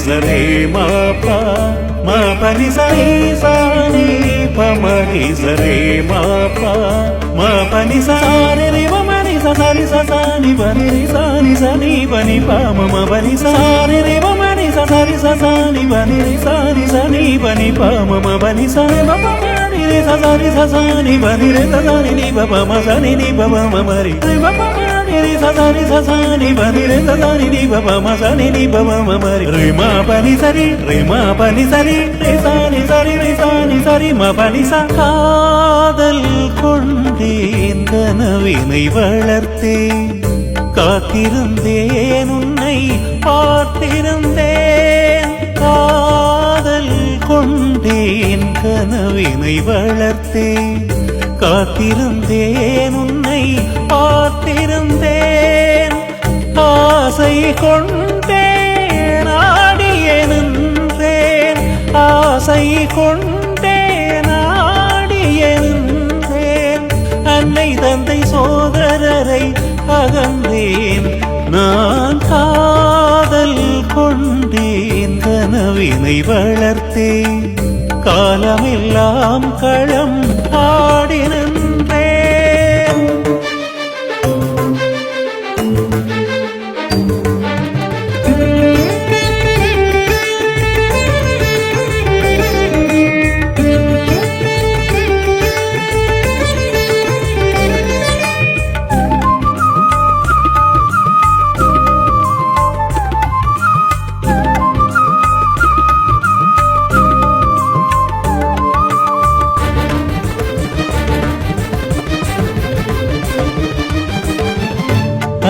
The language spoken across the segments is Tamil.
Sare ma pa ma pa ni sa ni sa ni pa ma ni sare ma pa ni sa re re ma ma ni sa ni sa ni pa ni sa ni pa ni pa ma pa ni sa re re ma ma ni sa ni ni pa ni pa ni pa ma pa ni sa re ma pa ni re sa ni pa ni re sa ni pa ma sa ni pa ma re ma pa ni sa ni pa ni re sa ni pa ma sa ni pa ma re re ma pa ni sa re sa ni sari ma pa ni sa காதல் கொண்டேன் கனவினை வளர்த்தேன் காத்திருந்தேன் உன்னை பார்த்திருந்தேன் காதல் கொண்டேன் கனவினை வளர்த்தேன் காத்திருந்தேன் உன்னை பார்த்திருந்தேன் ஆசை கொண்டேன் ஆடியே நின்றேன் ஆசை கொண்டேன் ஆடியே நின்றேன் அன்னை தந்தை சோதரரை அகன்றேன் நான் காதல் கொண்டேன் கனவினை வளர்த்தேன் காலமெல்லாம் களம் ஆடி நின்றேன்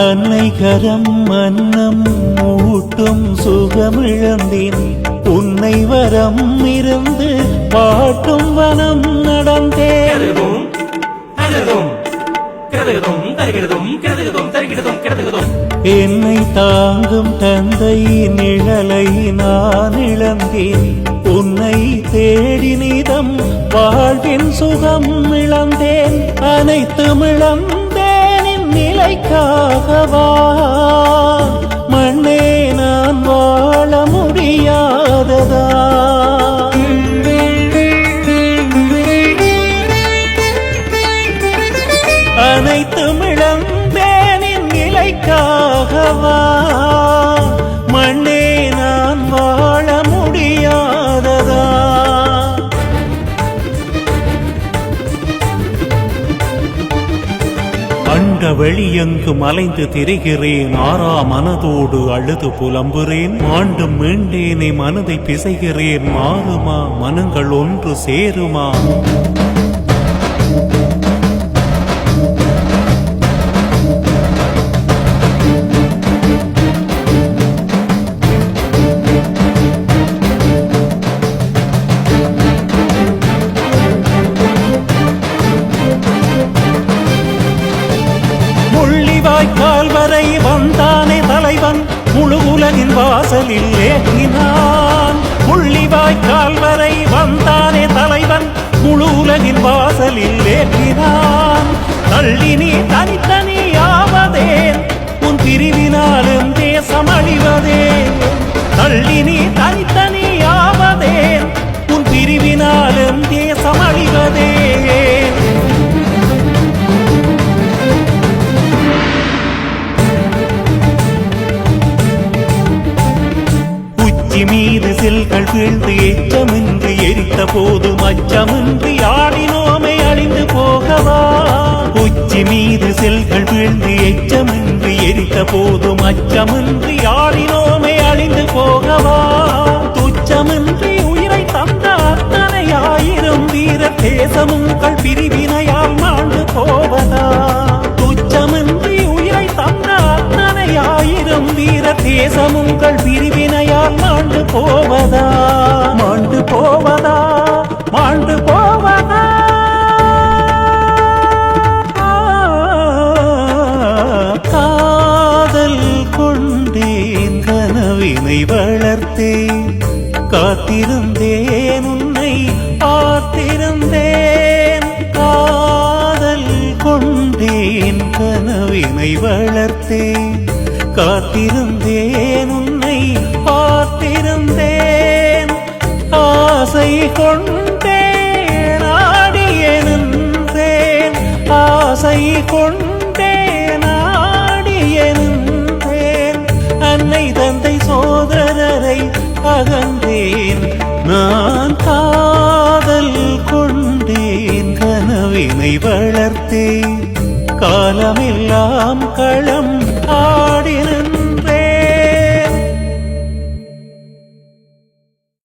அன்னை கரம் மன்னம் ஊட்டும் சுகமிழந்தேன் உன்னை வரம் இருந்து பாட்டும் வனம் நடந்தேன் என்னை தாங்கும் தந்தை நிழலை நான் இழந்தேன் உன்னை தேடி நிதம் வாழ்வின் சுகம் இழந்தேன் அனைத்தும் இழந்தேன் நிலைக்காகவா மண்ணே நான் வாழ முடியாததா அனைத்தும் இழந்தேன் நிலைக்காகவா மண்ணே நான் வாழ முடியாததா அண்ட வெளியெங்கும் அலைந்து திரிகிறேன் ஆறா மனதோடு அழுது புலம்புறேன் ஆண்டும் மீண்டேனே மனதை பிசைகிறேன் மாறுமா மனங்கள் ஒன்று சேருமா முள்ளிவாய்க்கால் வரை வந்தானே தலைவன் முழு உலகின் வாசலில் ஏகினான் முள்ளிவாய்க்கால் வரை வந்தானே தலைவன் முழு உலகின் வாசலில் ஏகினான் தள்ளி நீ தனித்தனி ஆவதேன் உன் பிரிவினாலும் தேசம் அழிவதே தள்ளி நீ தனித்தனி ஆவதேன் உன் பிரிவினாலும் தேசம் அழிவதே மீது சில்கள் செல்கள் வீழ்ந்து எச்சமின்றி எரித்த போதும் அச்சமின்றி ஆடினோமே அழிந்து போகவா. உச்சி மீது செல்கள் வீழ்ந்து எச்சமின்றி எரித்த போதும் அச்சமின்றி ஆடினோமே அழிந்து போகவா. துச்சமின்றி உயிரை தந்த அத்தனை ஆயிரம் வீரர் தேசமுங்கள் பிரிவினையால் மாண்டு போவதா. துச்சமின்றி உயிரை தந்த அத்தனை ஆயிரம் வீரர் தேசமுங்கள் பிரிவினையால் மாண்டு போவதா. மாண்டு போவதா, மாண்டு போவதா. காதல் கொண்டேன் கனவினை வளர்த்தேன் காத்திருந்தேன் உன்னை பார்த்திருந்தேன். காதல் கொண்டேன் கனவினை வளர்த்தேன் காத்திருந்தேன் உன்னை பார்த்திருந்தேன். ஆசை கொண்டேன் ஆடிய நின்றேன். ஆசை கொண்டேன் ஆடிய நின்றேன். அன்னை தந்தை சோதரரை அகன்றேன். நான் காதல் கொண்டேன் கனவினை வளர்த்தேன். காலமெல்லாம் களம் ஆடினேன்.